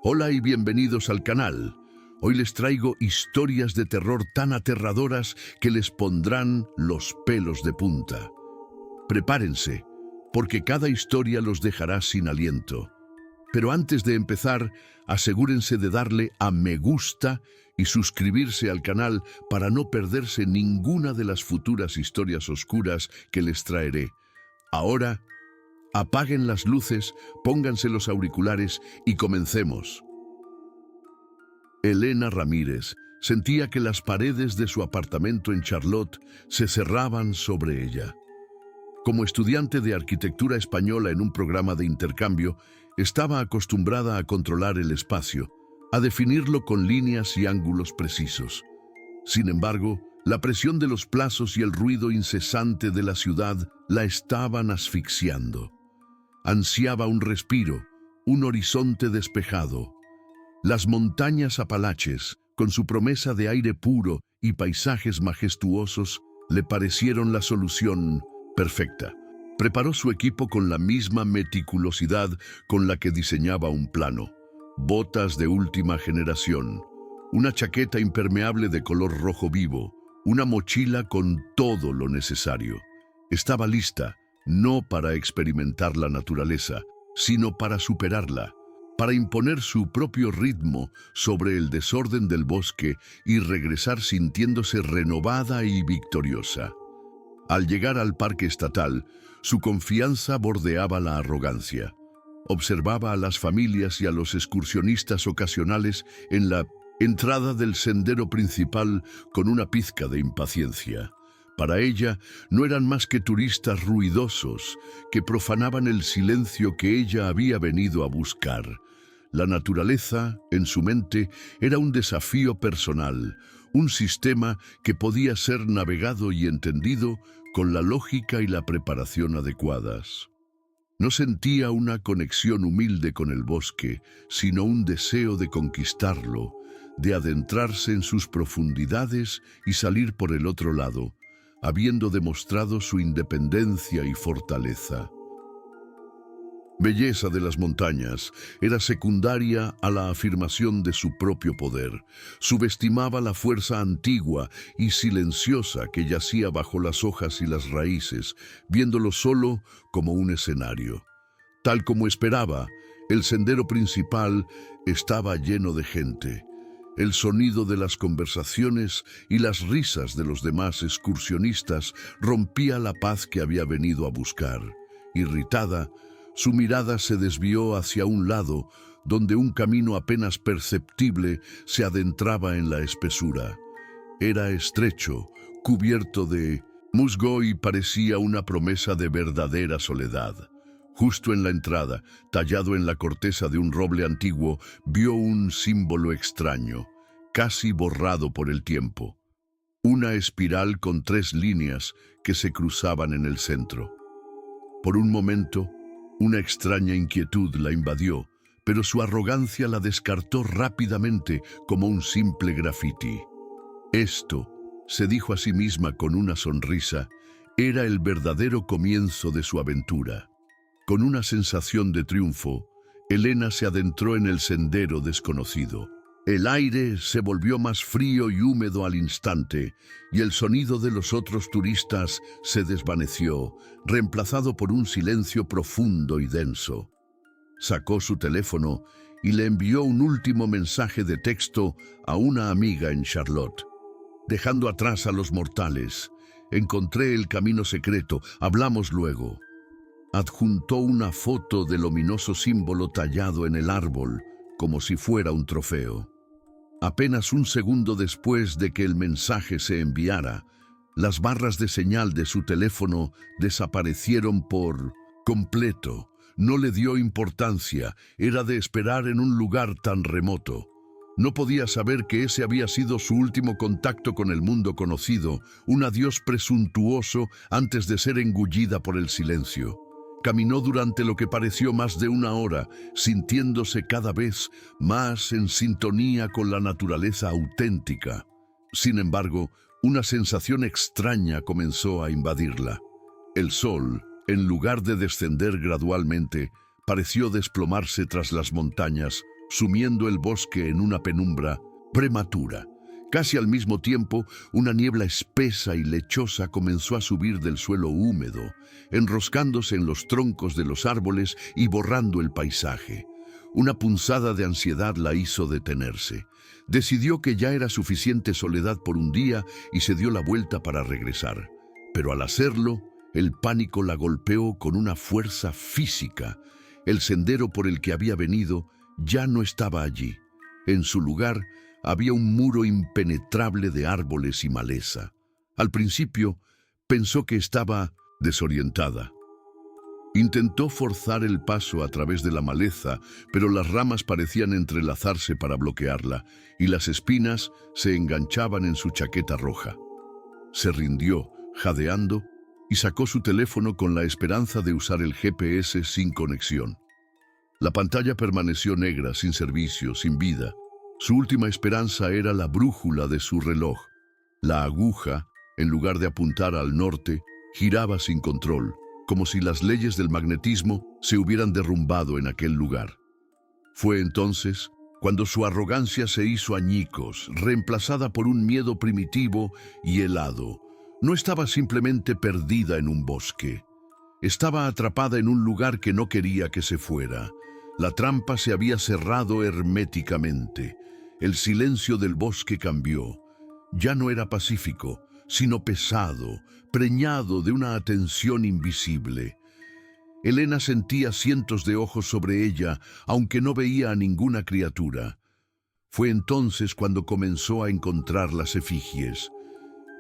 Hola y bienvenidos al canal. Hoy les traigo historias de terror tan aterradoras que les pondrán los pelos de punta. Prepárense, porque cada historia los dejará sin aliento. Pero antes de empezar, asegúrense de darle a me gusta y suscribirse al canal para no perderse ninguna de las futuras historias oscuras que les traeré. Ahora, apaguen las luces, pónganse los auriculares y comencemos. Elena Ramírez sentía que las paredes de su apartamento en Charlotte se cerraban sobre ella. Como estudiante de arquitectura española en un programa de intercambio, estaba acostumbrada a controlar el espacio, a definirlo con líneas y ángulos precisos. Sin embargo, la presión de los plazos y el ruido incesante de la ciudad la estaban asfixiando. Ansiaba un respiro, un horizonte despejado. Las montañas Apalaches, con su promesa de aire puro y paisajes majestuosos, le parecieron la solución perfecta. Preparó su equipo con la misma meticulosidad con la que diseñaba un plano. Botas de última generación, una chaqueta impermeable de color rojo vivo, una mochila con todo lo necesario. Estaba lista, no para experimentar la naturaleza, sino para superarla, para imponer su propio ritmo sobre el desorden del bosque y regresar sintiéndose renovada y victoriosa. Al llegar al parque estatal, su confianza bordeaba la arrogancia. Observaba a las familias y a los excursionistas ocasionales en la entrada del sendero principal con una pizca de impaciencia. Para ella, no eran más que turistas ruidosos que profanaban el silencio que ella había venido a buscar. La naturaleza, en su mente, era un desafío personal, un sistema que podía ser navegado y entendido con la lógica y la preparación adecuadas. No sentía una conexión humilde con el bosque, sino un deseo de conquistarlo, de adentrarse en sus profundidades y salir por el otro lado, habiendo demostrado su independencia y fortaleza. Belleza de las montañas era secundaria a la afirmación de su propio poder. Subestimaba la fuerza antigua y silenciosa que yacía bajo las hojas y las raíces, viéndolo solo como un escenario. Tal como esperaba, el sendero principal estaba lleno de gente. El sonido de las conversaciones y las risas de los demás excursionistas rompía la paz que había venido a buscar. Irritada, su mirada se desvió hacia un lado, donde un camino apenas perceptible se adentraba en la espesura. Era estrecho, cubierto de musgo y parecía una promesa de verdadera soledad. Justo en la entrada, tallado en la corteza de un roble antiguo, vio un símbolo extraño, casi borrado por el tiempo. Una espiral con 3 líneas que se cruzaban en el centro. Por un momento, una extraña inquietud la invadió, pero su arrogancia la descartó rápidamente como un simple grafiti. Esto, se dijo a sí misma con una sonrisa, era el verdadero comienzo de su aventura. Con una sensación de triunfo, Elena se adentró en el sendero desconocido. El aire se volvió más frío y húmedo al instante, y el sonido de los otros turistas se desvaneció, reemplazado por un silencio profundo y denso. Sacó su teléfono y le envió un último mensaje de texto a una amiga en Charlotte. Dejando atrás a los mortales, encontré el camino secreto, hablamos luego. Adjuntó una foto del ominoso símbolo tallado en el árbol, como si fuera un trofeo. Apenas un segundo después de que el mensaje se enviara, las barras de señal de su teléfono desaparecieron por completo. No le dio importancia, era de esperar en un lugar tan remoto. No podía saber que ese había sido su último contacto con el mundo conocido, un adiós presuntuoso antes de ser engullida por el silencio. Caminó durante lo que pareció más de 1 hora, sintiéndose cada vez más en sintonía con la naturaleza auténtica. Sin embargo, una sensación extraña comenzó a invadirla. El sol, en lugar de descender gradualmente, pareció desplomarse tras las montañas, sumiendo el bosque en una penumbra prematura. Casi al mismo tiempo, una niebla espesa y lechosa comenzó a subir del suelo húmedo, enroscándose en los troncos de los árboles y borrando el paisaje. Una punzada de ansiedad la hizo detenerse. Decidió que ya era suficiente soledad por un día y se dio la vuelta para regresar. Pero al hacerlo, el pánico la golpeó con una fuerza física. El sendero por el que había venido ya no estaba allí. En su lugar, había un muro impenetrable de árboles y maleza. Al principio, pensó que estaba desorientada. Intentó forzar el paso a través de la maleza, pero las ramas parecían entrelazarse para bloquearla, y las espinas se enganchaban en su chaqueta roja. Se rindió, jadeando, y sacó su teléfono con la esperanza de usar el GPS sin conexión. La pantalla permaneció negra, sin servicio, sin vida. Su última esperanza era la brújula de su reloj. La aguja, en lugar de apuntar al norte, giraba sin control, como si las leyes del magnetismo se hubieran derrumbado en aquel lugar. Fue entonces cuando su arrogancia se hizo añicos, reemplazada por un miedo primitivo y helado. No estaba simplemente perdida en un bosque. Estaba atrapada en un lugar que no quería que se fuera. La trampa se había cerrado herméticamente. El silencio del bosque cambió. Ya no era pacífico, sino pesado, preñado de una atención invisible. Elena sentía cientos de ojos sobre ella, aunque no veía a ninguna criatura. Fue entonces cuando comenzó a encontrar las efigies.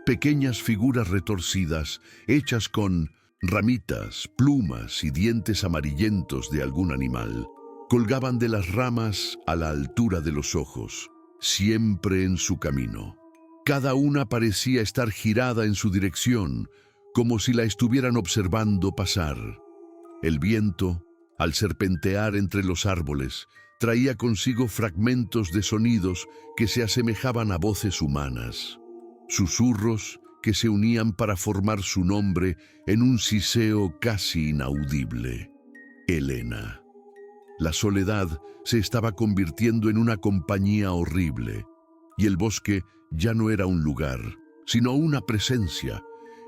Pequeñas figuras retorcidas, hechas con ramitas, plumas y dientes amarillentos de algún animal. Colgaban de las ramas a la altura de los ojos, siempre en su camino. Cada una parecía estar girada en su dirección, como si la estuvieran observando pasar. El viento, al serpentear entre los árboles, traía consigo fragmentos de sonidos que se asemejaban a voces humanas. Susurros que se unían para formar su nombre en un siseo casi inaudible. Elena. La soledad se estaba convirtiendo en una compañía horrible, y el bosque ya no era un lugar, sino una presencia.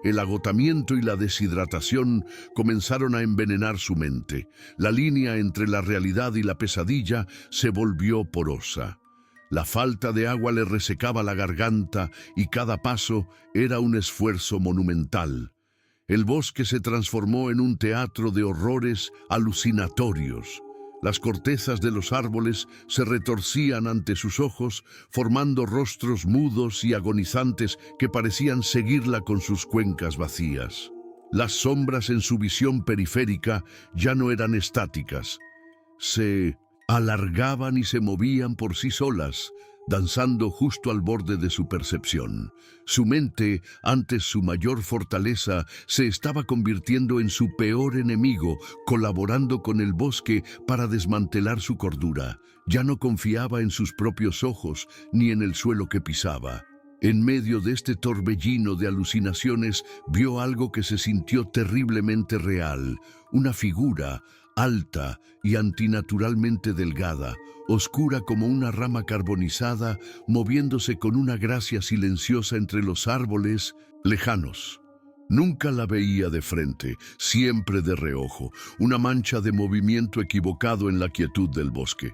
El agotamiento y la deshidratación comenzaron a envenenar su mente. La línea entre la realidad y la pesadilla se volvió porosa. La falta de agua le resecaba la garganta y cada paso era un esfuerzo monumental. El bosque se transformó en un teatro de horrores alucinatorios. Las cortezas de los árboles se retorcían ante sus ojos, formando rostros mudos y agonizantes que parecían seguirla con sus cuencas vacías. Las sombras en su visión periférica ya no eran estáticas. Se alargaban y se movían por sí solas, danzando justo al borde de su percepción. Su mente, antes su mayor fortaleza, se estaba convirtiendo en su peor enemigo, colaborando con el bosque para desmantelar su cordura. Ya no confiaba en sus propios ojos, ni en el suelo que pisaba. En medio de este torbellino de alucinaciones, vio algo que se sintió terriblemente real, una figura alta y antinaturalmente delgada, oscura como una rama carbonizada, moviéndose con una gracia silenciosa entre los árboles lejanos. Nunca la veía de frente, siempre de reojo, una mancha de movimiento equivocado en la quietud del bosque.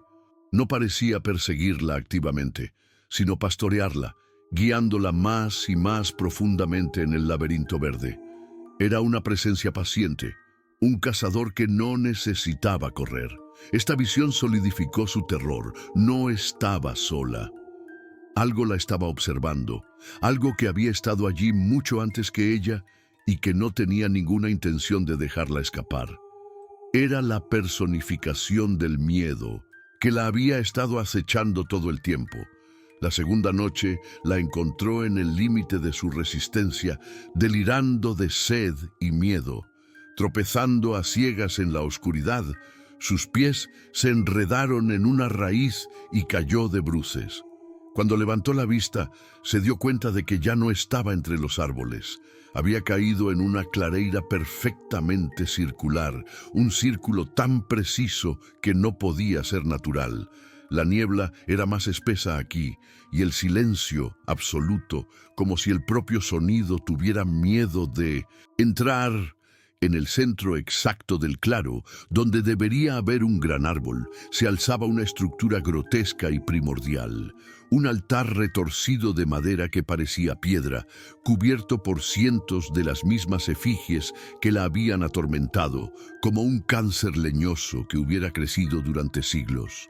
No parecía perseguirla activamente, sino pastorearla, guiándola más y más profundamente en el laberinto verde. Era una presencia paciente, un cazador que no necesitaba correr. Esta visión solidificó su terror. No estaba sola. Algo la estaba observando, algo que había estado allí mucho antes que ella y que no tenía ninguna intención de dejarla escapar. Era la personificación del miedo, que la había estado acechando todo el tiempo. La segunda noche la encontró en el límite de su resistencia, delirando de sed y miedo. Tropezando a ciegas en la oscuridad, sus pies se enredaron en una raíz y cayó de bruces. Cuando levantó la vista, se dio cuenta de que ya no estaba entre los árboles. Había caído en una clareira perfectamente circular, un círculo tan preciso que no podía ser natural. La niebla era más espesa aquí, y el silencio absoluto, como si el propio sonido tuviera miedo de entrar. En el centro exacto del claro, donde debería haber un gran árbol, se alzaba una estructura grotesca y primordial, un altar retorcido de madera que parecía piedra, cubierto por cientos de las mismas efigies que la habían atormentado, como un cáncer leñoso que hubiera crecido durante siglos.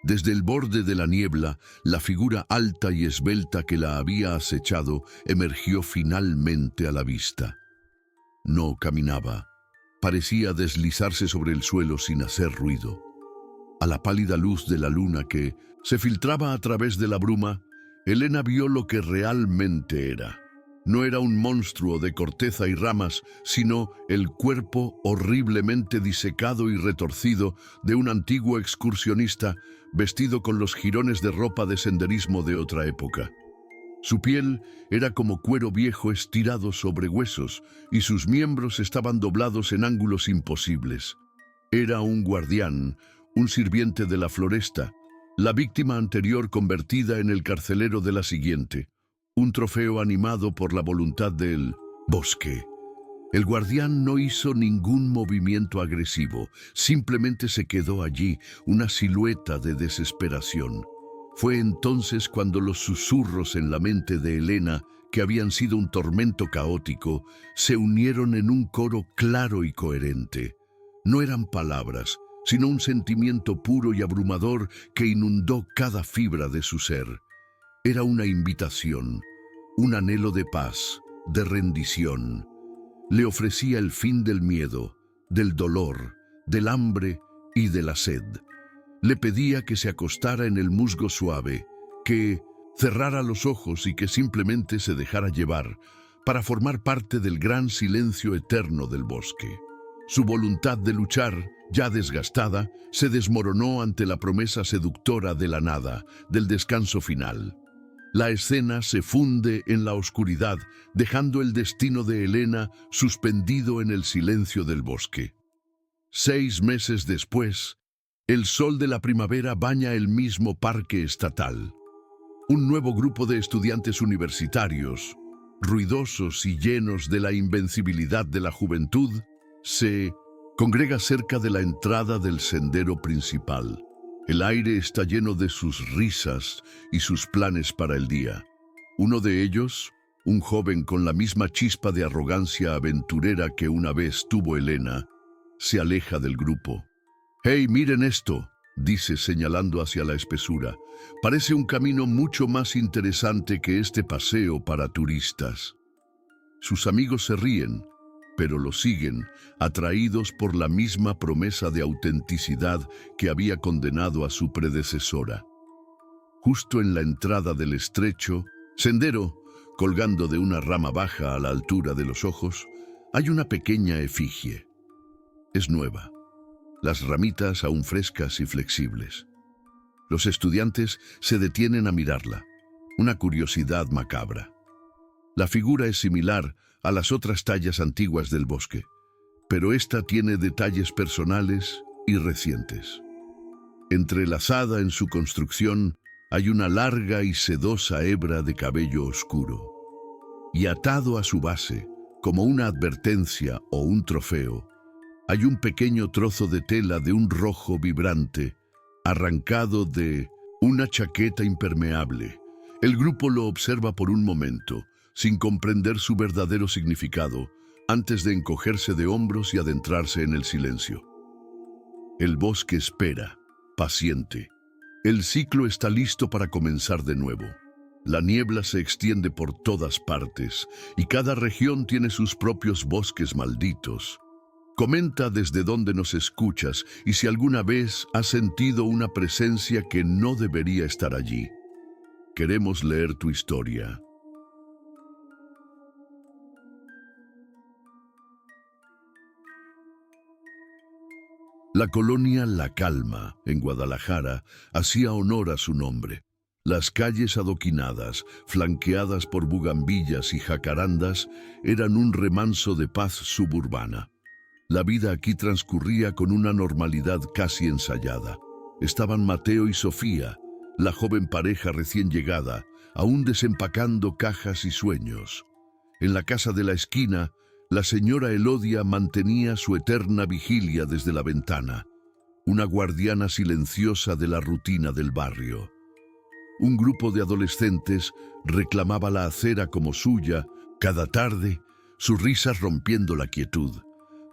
Desde el borde de la niebla, la figura alta y esbelta que la había acechado emergió finalmente a la vista. No caminaba. Parecía deslizarse sobre el suelo sin hacer ruido. A la pálida luz de la luna que se filtraba a través de la bruma, Elena vio lo que realmente era. No era un monstruo de corteza y ramas, sino el cuerpo horriblemente disecado y retorcido de un antiguo excursionista vestido con los jirones de ropa de senderismo de otra época. Su piel era como cuero viejo estirado sobre huesos y sus miembros estaban doblados en ángulos imposibles. Era un guardián, un sirviente de la floresta, la víctima anterior convertida en el carcelero de la siguiente, un trofeo animado por la voluntad del bosque. El guardián no hizo ningún movimiento agresivo, simplemente se quedó allí, una silueta de desesperación. Fue entonces cuando los susurros en la mente de Elena, que habían sido un tormento caótico, se unieron en un coro claro y coherente. No eran palabras, sino un sentimiento puro y abrumador que inundó cada fibra de su ser. Era una invitación, un anhelo de paz, de rendición. Le ofrecía el fin del miedo, del dolor, del hambre y de la sed. Le pedía que se acostara en el musgo suave, que cerrara los ojos y que simplemente se dejara llevar para formar parte del gran silencio eterno del bosque. Su voluntad de luchar, ya desgastada, se desmoronó ante la promesa seductora de la nada, del descanso final. La escena se funde en la oscuridad, dejando el destino de Elena suspendido en el silencio del bosque. 6 meses después, el sol de la primavera baña el mismo parque estatal. Un nuevo grupo de estudiantes universitarios, ruidosos y llenos de la invencibilidad de la juventud, se congrega cerca de la entrada del sendero principal. El aire está lleno de sus risas y sus planes para el día. Uno de ellos, un joven con la misma chispa de arrogancia aventurera que una vez tuvo Elena, se aleja del grupo. «¡Hey, miren esto!», dice señalando hacia la espesura. «Parece un camino mucho más interesante que este paseo para turistas». Sus amigos se ríen, pero lo siguen, atraídos por la misma promesa de autenticidad que había condenado a su predecesora. Justo en la entrada del estrecho sendero, colgando de una rama baja a la altura de los ojos, hay una pequeña efigie. Es nueva, las ramitas aún frescas y flexibles. Los estudiantes se detienen a mirarla, una curiosidad macabra. La figura es similar a las otras tallas antiguas del bosque, pero esta tiene detalles personales y recientes. Entrelazada en su construcción hay una larga y sedosa hebra de cabello oscuro, y atado a su base, como una advertencia o un trofeo, hay un pequeño trozo de tela de un rojo vibrante, arrancado de una chaqueta impermeable. El grupo lo observa por un momento, sin comprender su verdadero significado, antes de encogerse de hombros y adentrarse en el silencio. El bosque espera, paciente. El ciclo está listo para comenzar de nuevo. La niebla se extiende por todas partes, y cada región tiene sus propios bosques malditos. Comenta desde dónde nos escuchas y si alguna vez has sentido una presencia que no debería estar allí. Queremos leer tu historia. La colonia La Calma, en Guadalajara, hacía honor a su nombre. Las calles adoquinadas, flanqueadas por bugambillas y jacarandas, eran un remanso de paz suburbana. La vida aquí transcurría con una normalidad casi ensayada. estaban Mateo y Sofía, la joven pareja recién llegada, aún desempacando cajas y sueños. En la casa de la esquina, la señora Elodia mantenía su eterna vigilia desde la ventana, una guardiana silenciosa de la rutina del barrio. Un grupo de adolescentes reclamaba la acera como suya cada tarde, sus risas rompiendo la quietud.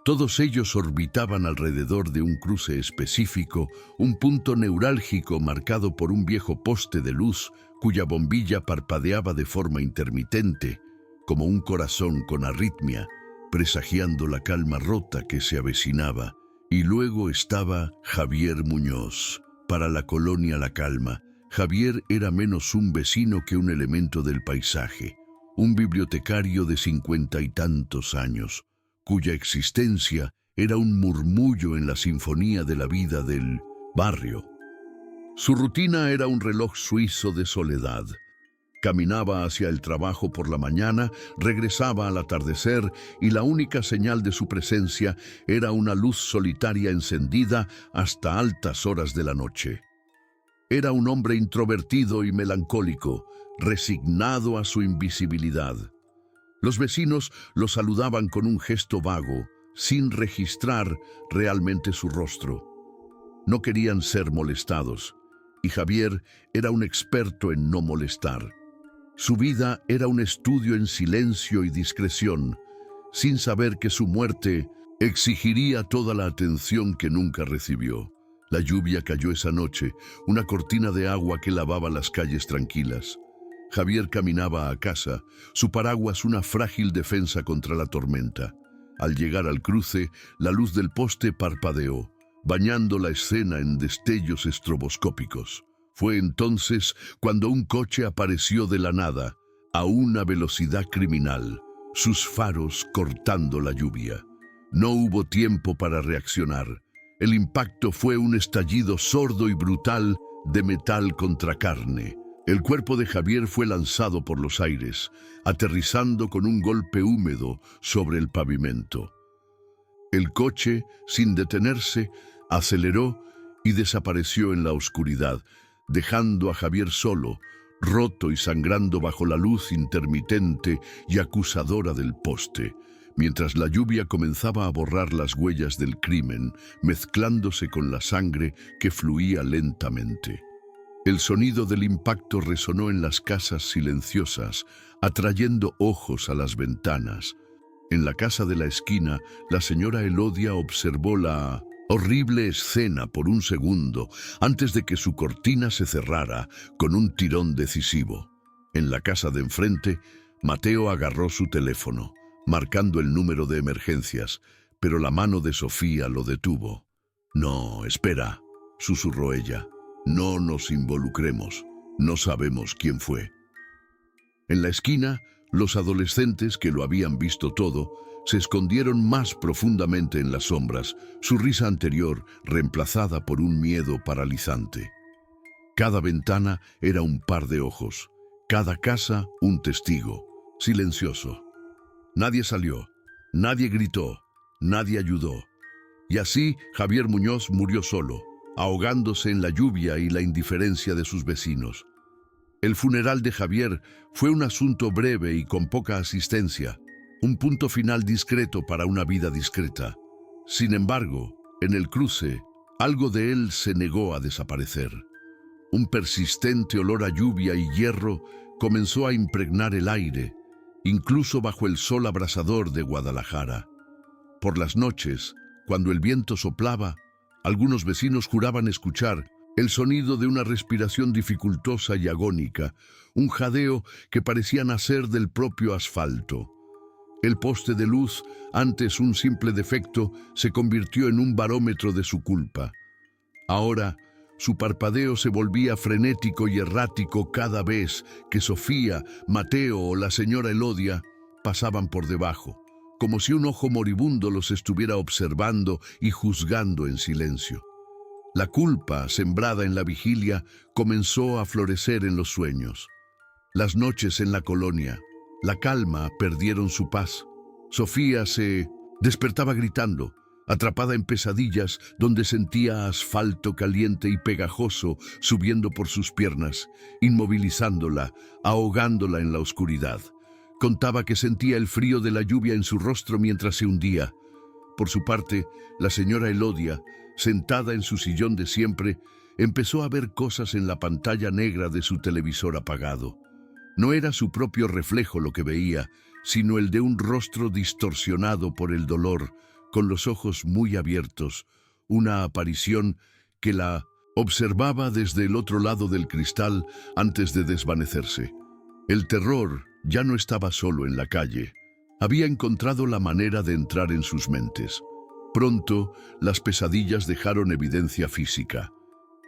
Todos ellos orbitaban alrededor de un cruce específico, un punto neurálgico marcado por un viejo poste de luz cuya bombilla parpadeaba de forma intermitente, como un corazón con arritmia, presagiando la calma rota que se avecinaba. Y luego estaba Javier Muñoz. Para la colonia La Calma, Javier era menos un vecino que un elemento del paisaje, un bibliotecario de 50 y tantos años, cuya existencia era un murmullo en la sinfonía de la vida del barrio. Su rutina era un reloj suizo de soledad. Caminaba hacia el trabajo por la mañana, regresaba al atardecer y la única señal de su presencia era una luz solitaria encendida hasta altas horas de la noche. Era un hombre introvertido y melancólico, resignado a su invisibilidad. Los vecinos lo saludaban con un gesto vago, sin registrar realmente su rostro. No querían ser molestados, y Javier era un experto en no molestar. Su vida era un estudio en silencio y discreción, sin saber que su muerte exigiría toda la atención que nunca recibió. La lluvia cayó esa noche, una cortina de agua que lavaba las calles tranquilas. Javier caminaba a casa, su paraguas una frágil defensa contra la tormenta. Al llegar al cruce, la luz del poste parpadeó, bañando la escena en destellos estroboscópicos. Fue entonces cuando un coche apareció de la nada, a una velocidad criminal, sus faros cortando la lluvia. No hubo tiempo para reaccionar. El impacto fue un estallido sordo y brutal de metal contra carne. El cuerpo de Javier fue lanzado por los aires, aterrizando con un golpe húmedo sobre el pavimento. El coche, sin detenerse, aceleró y desapareció en la oscuridad, dejando a Javier solo, roto y sangrando bajo la luz intermitente y acusadora del poste, mientras la lluvia comenzaba a borrar las huellas del crimen, mezclándose con la sangre que fluía lentamente. El sonido del impacto resonó en las casas silenciosas, atrayendo ojos a las ventanas. En la casa de la esquina, la señora Elodia observó la horrible escena por un segundo antes de que su cortina se cerrara con un tirón decisivo. En la casa de enfrente, Mateo agarró su teléfono, marcando el número de emergencias, pero la mano de Sofía lo detuvo. «No, espera», susurró ella. «No nos involucremos. No sabemos quién fue». En la esquina, los adolescentes que lo habían visto todo se escondieron más profundamente en las sombras, su risa anterior reemplazada por un miedo paralizante. Cada ventana era un par de ojos, cada casa un testigo, silencioso. Nadie salió, nadie gritó, nadie ayudó. Y así Javier Muñoz murió solo, ahogándose en la lluvia y la indiferencia de sus vecinos. El funeral de Javier fue un asunto breve y con poca asistencia, un punto final discreto para una vida discreta. Sin embargo, en el cruce, algo de él se negó a desaparecer. Un persistente olor a lluvia y hierro comenzó a impregnar el aire, incluso bajo el sol abrasador de Guadalajara. Por las noches, cuando el viento soplaba, algunos vecinos juraban escuchar el sonido de una respiración dificultosa y agónica, un jadeo que parecía nacer del propio asfalto. El poste de luz, antes un simple defecto, se convirtió en un barómetro de su culpa. Ahora, su parpadeo se volvía frenético y errático cada vez que Sofía, Mateo o la señora Elodia pasaban por debajo, como si un ojo moribundo los estuviera observando y juzgando en silencio. La culpa, sembrada en la vigilia, comenzó a florecer en los sueños. Las noches en la colonia, La Calma, perdieron su paz. Sofía se despertaba gritando, atrapada en pesadillas donde sentía asfalto caliente y pegajoso subiendo por sus piernas, inmovilizándola, ahogándola en la oscuridad. Contaba que sentía el frío de la lluvia en su rostro mientras se hundía. Por su parte, la señora Elodia, sentada en su sillón de siempre, empezó a ver cosas en la pantalla negra de su televisor apagado. No era su propio reflejo lo que veía, sino el de un rostro distorsionado por el dolor, con los ojos muy abiertos, una aparición que la observaba desde el otro lado del cristal antes de desvanecerse. El terror ya no estaba solo en la calle. Había encontrado la manera de entrar en sus mentes. Pronto, las pesadillas dejaron evidencia física.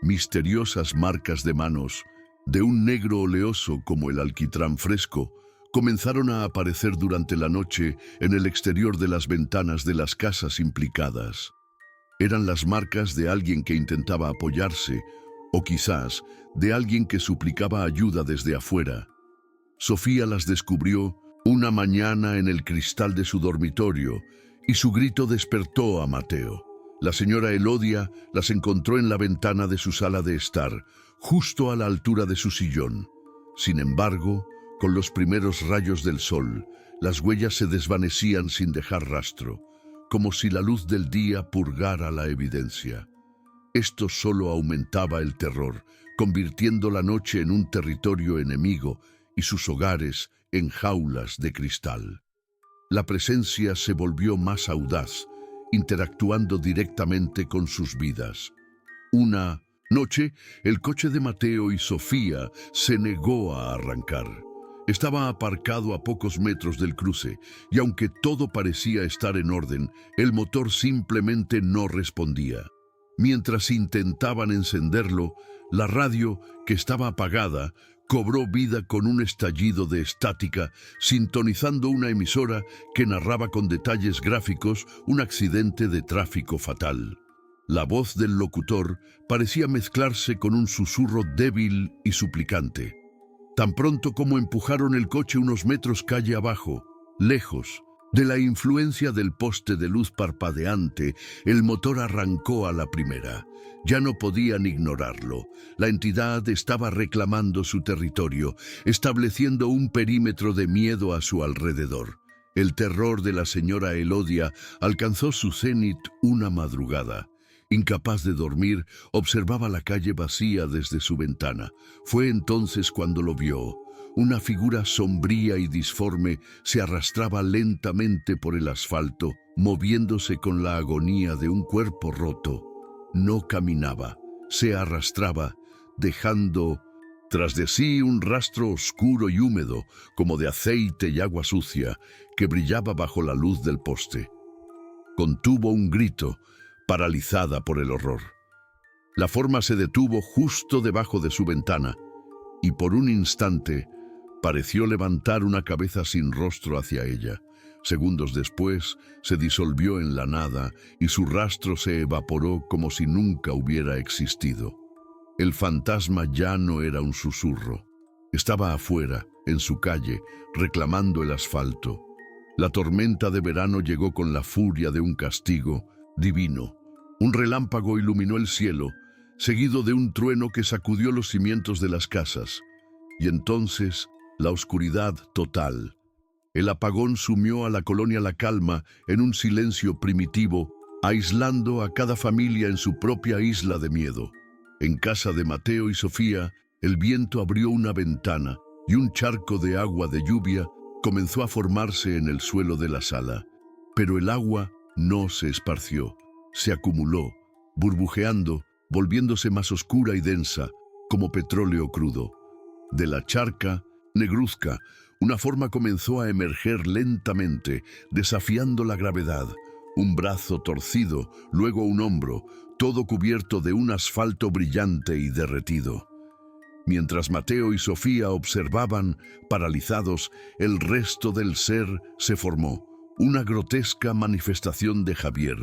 Misteriosas marcas de manos, de un negro oleoso como el alquitrán fresco, comenzaron a aparecer durante la noche en el exterior de las ventanas de las casas implicadas. Eran las marcas de alguien que intentaba apoyarse, o quizás de alguien que suplicaba ayuda desde afuera. Sofía las descubrió una mañana en el cristal de su dormitorio, y su grito despertó a Mateo. La señora Elodia las encontró en la ventana de su sala de estar, justo a la altura de su sillón. Sin embargo, con los primeros rayos del sol, las huellas se desvanecían sin dejar rastro, como si la luz del día purgara la evidencia. Esto solo aumentaba el terror, convirtiendo la noche en un territorio enemigo y sus hogares en jaulas de cristal. La presencia se volvió más audaz, interactuando directamente con sus vidas. Una noche, el coche de Mateo y Sofía se negó a arrancar. Estaba aparcado a pocos metros del cruce, y aunque todo parecía estar en orden, el motor simplemente no respondía. Mientras intentaban encenderlo, la radio, que estaba apagada, cobró vida con un estallido de estática, sintonizando una emisora que narraba con detalles gráficos un accidente de tráfico fatal. La voz del locutor parecía mezclarse con un susurro débil y suplicante. Tan pronto como empujaron el coche unos metros calle abajo, lejos de la influencia del poste de luz parpadeante, el motor arrancó a la primera. Ya no podían ignorarlo. La entidad estaba reclamando su territorio, estableciendo un perímetro de miedo a su alrededor. El terror de la señora Elodia alcanzó su cenit una madrugada. Incapaz de dormir, observaba la calle vacía desde su ventana. Fue entonces cuando lo vio. Una figura sombría y disforme se arrastraba lentamente por el asfalto, moviéndose con la agonía de un cuerpo roto. No caminaba, se arrastraba, dejando tras de sí un rastro oscuro y húmedo, como de aceite y agua sucia, que brillaba bajo la luz del poste. Contuvo un grito, paralizada por el horror. La forma se detuvo justo debajo de su ventana, y por un instante pareció levantar una cabeza sin rostro hacia ella. Segundos después, se disolvió en la nada y su rastro se evaporó como si nunca hubiera existido. El fantasma ya no era un susurro. Estaba afuera, en su calle, reclamando el asfalto. La tormenta de verano llegó con la furia de un castigo divino. Un relámpago iluminó el cielo, seguido de un trueno que sacudió los cimientos de las casas. Y entonces, la oscuridad total. El apagón sumió a la colonia La Calma en un silencio primitivo, aislando a cada familia en su propia isla de miedo. En casa de Mateo y Sofía, el viento abrió una ventana y un charco de agua de lluvia comenzó a formarse en el suelo de la sala. Pero el agua no se esparció, se acumuló, burbujeando, volviéndose más oscura y densa, como petróleo crudo. De la charca negruzca, una forma comenzó a emerger lentamente, desafiando la gravedad. Un brazo torcido, luego un hombro, todo cubierto de un asfalto brillante y derretido. Mientras Mateo y Sofía observaban, paralizados, el resto del ser se formó, una grotesca manifestación de Javier,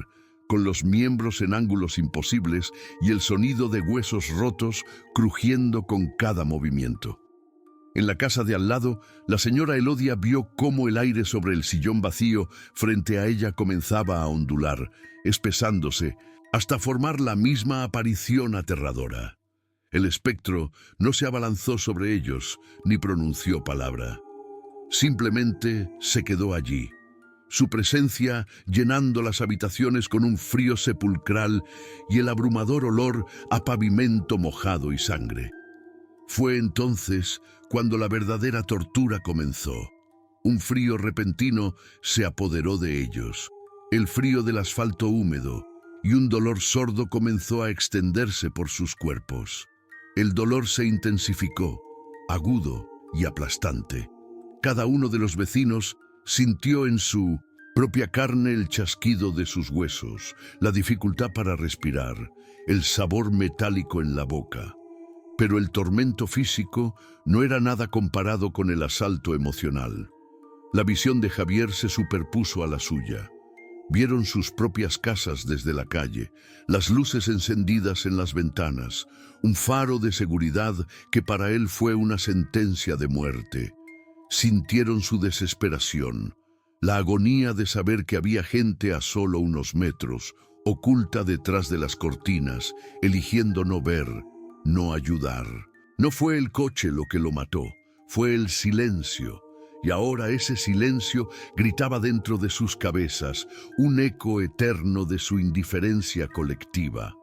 con los miembros en ángulos imposibles y el sonido de huesos rotos crujiendo con cada movimiento. En la casa de al lado, la señora Elodia vio cómo el aire sobre el sillón vacío frente a ella comenzaba a ondular, espesándose, hasta formar la misma aparición aterradora. El espectro no se abalanzó sobre ellos ni pronunció palabra. Simplemente se quedó allí, su presencia llenando las habitaciones con un frío sepulcral y el abrumador olor a pavimento mojado y sangre. Fue entonces cuando la verdadera tortura comenzó. Un frío repentino se apoderó de ellos, el frío del asfalto húmedo, y un dolor sordo comenzó a extenderse por sus cuerpos. El dolor se intensificó, agudo y aplastante. Cada uno de los vecinos sintió en su propia carne el chasquido de sus huesos, la dificultad para respirar, el sabor metálico en la boca. Pero el tormento físico no era nada comparado con el asalto emocional. La visión de Javier se superpuso a la suya. Vieron sus propias casas desde la calle, las luces encendidas en las ventanas, un faro de seguridad que para él fue una sentencia de muerte. Sintieron su desesperación, la agonía de saber que había gente a solo unos metros, oculta detrás de las cortinas, eligiendo no ver, no ayudar. No fue el coche lo que lo mató, fue el silencio. Y ahora ese silencio gritaba dentro de sus cabezas, un eco eterno de su indiferencia colectiva.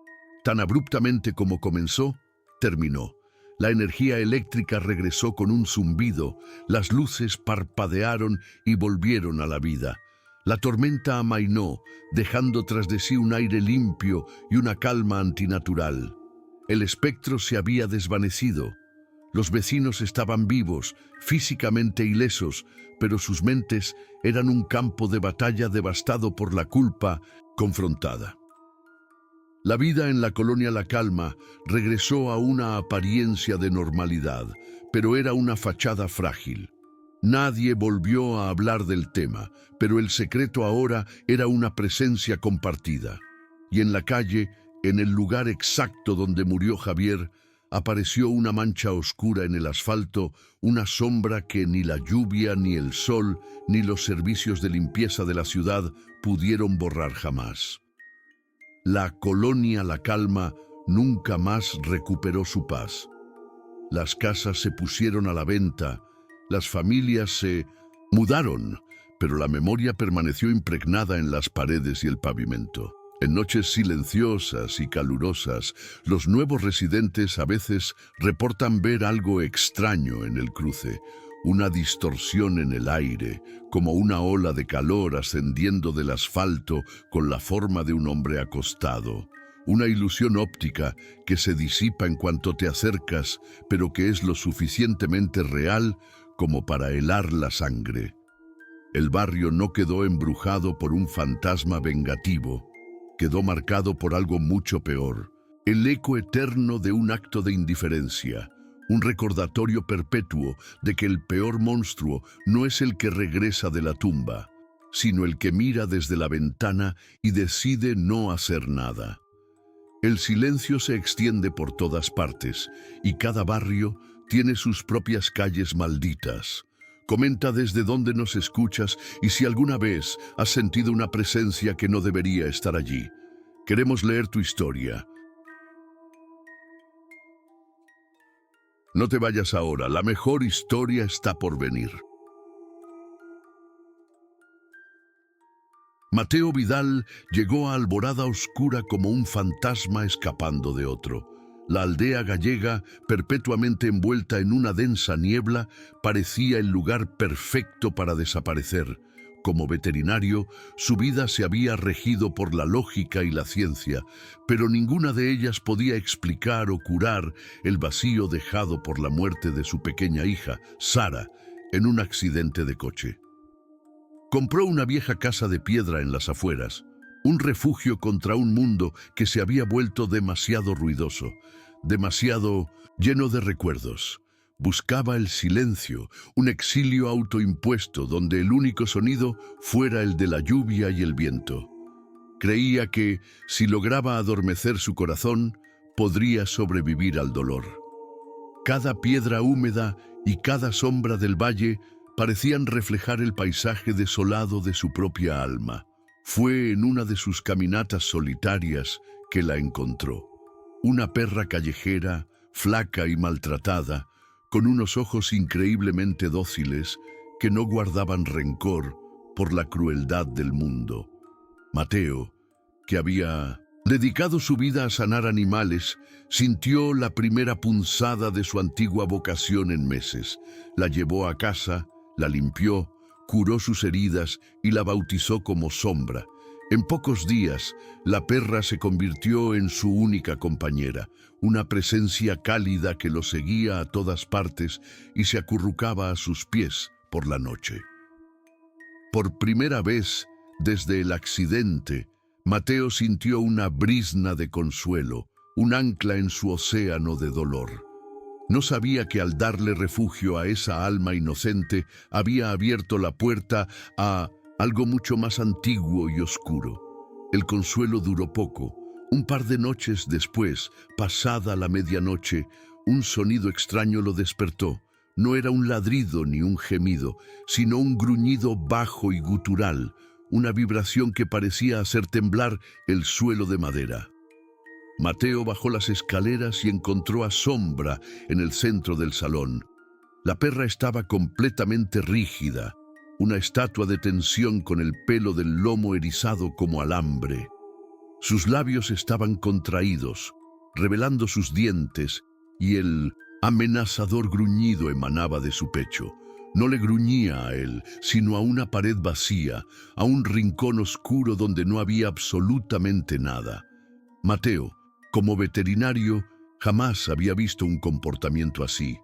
Tan abruptamente como comenzó, terminó. La energía eléctrica regresó con un zumbido, las luces parpadearon y volvieron a la vida. La tormenta amainó, dejando tras de sí un aire limpio y una calma antinatural. El espectro se había desvanecido. Los vecinos estaban vivos, físicamente ilesos, pero sus mentes eran un campo de batalla devastado por la culpa confrontada. La vida en la colonia La Calma regresó a una apariencia de normalidad, pero era una fachada frágil. Nadie volvió a hablar del tema, pero el secreto ahora era una presencia compartida. Y en la calle, en el lugar exacto donde murió Javier, apareció una mancha oscura en el asfalto, una sombra que ni la lluvia, ni el sol, ni los servicios de limpieza de la ciudad pudieron borrar jamás. La colonia La Calma nunca más recuperó su paz. Las casas se pusieron a la venta, las familias se mudaron, pero la memoria permaneció impregnada en las paredes y el pavimento. En noches silenciosas y calurosas, los nuevos residentes a veces reportan ver algo extraño en el cruce, una distorsión en el aire, como una ola de calor ascendiendo del asfalto con la forma de un hombre acostado. Una ilusión óptica que se disipa en cuanto te acercas, pero que es lo suficientemente real como para helar la sangre. El barrio no quedó embrujado por un fantasma vengativo, quedó marcado por algo mucho peor, el eco eterno de un acto de indiferencia, un recordatorio perpetuo de que el peor monstruo no es el que regresa de la tumba, sino el que mira desde la ventana y decide no hacer nada. El silencio se extiende por todas partes y cada barrio tiene sus propias calles malditas. Comenta desde dónde nos escuchas y si alguna vez has sentido una presencia que no debería estar allí. Queremos leer tu historia. No te vayas ahora, la mejor historia está por venir. Mateo Vidal llegó a Alborada Oscura como un fantasma escapando de otro. La aldea gallega, perpetuamente envuelta en una densa niebla, parecía el lugar perfecto para desaparecer. Como veterinario, su vida se había regido por la lógica y la ciencia, pero ninguna de ellas podía explicar o curar el vacío dejado por la muerte de su pequeña hija, Sara, en un accidente de coche. Compró una vieja casa de piedra en las afueras, un refugio contra un mundo que se había vuelto demasiado ruidoso, demasiado lleno de recuerdos. Buscaba el silencio, un exilio autoimpuesto donde el único sonido fuera el de la lluvia y el viento. Creía que, si lograba adormecer su corazón, podría sobrevivir al dolor. Cada piedra húmeda y cada sombra del valle parecían reflejar el paisaje desolado de su propia alma. Fue en una de sus caminatas solitarias que la encontró. Una perra callejera, flaca y maltratada, con unos ojos increíblemente dóciles que no guardaban rencor por la crueldad del mundo. Mateo, que había dedicado su vida a sanar animales, sintió la primera punzada de su antigua vocación en meses. La llevó a casa, la limpió, curó sus heridas y la bautizó como Sombra. En pocos días, la perra se convirtió en su única compañera, una presencia cálida que lo seguía a todas partes y se acurrucaba a sus pies por la noche. Por primera vez, desde el accidente, Mateo sintió una brizna de consuelo, un ancla en su océano de dolor. No sabía que al darle refugio a esa alma inocente, había abierto la puerta a algo mucho más antiguo y oscuro. El consuelo duró poco. Un par de noches después, pasada la medianoche, un sonido extraño lo despertó. No era un ladrido ni un gemido, sino un gruñido bajo y gutural, una vibración que parecía hacer temblar el suelo de madera. Mateo bajó las escaleras y encontró a Sombra en el centro del salón. La perra estaba completamente rígida, una estatua de tensión con el pelo del lomo erizado como alambre. Sus labios estaban contraídos, revelando sus dientes, y el amenazador gruñido emanaba de su pecho. No le gruñía a él, sino a una pared vacía, a un rincón oscuro donde no había absolutamente nada. Mateo, como veterinario, jamás había visto un comportamiento así.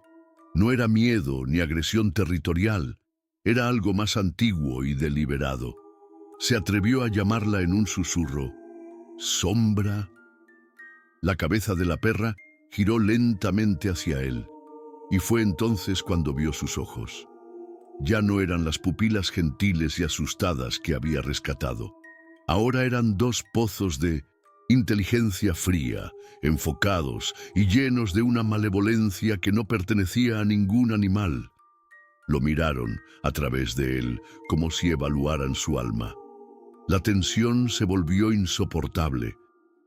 No era miedo ni agresión territorial, era algo más antiguo y deliberado. Se atrevió a llamarla en un susurro. «Sombra». La cabeza de la perra giró lentamente hacia él, y fue entonces cuando vio sus ojos. Ya no eran las pupilas gentiles y asustadas que había rescatado. Ahora eran dos pozos de inteligencia fría, enfocados y llenos de una malevolencia que no pertenecía a ningún animal. Lo miraron a través de él, como si evaluaran su alma. La tensión se volvió insoportable,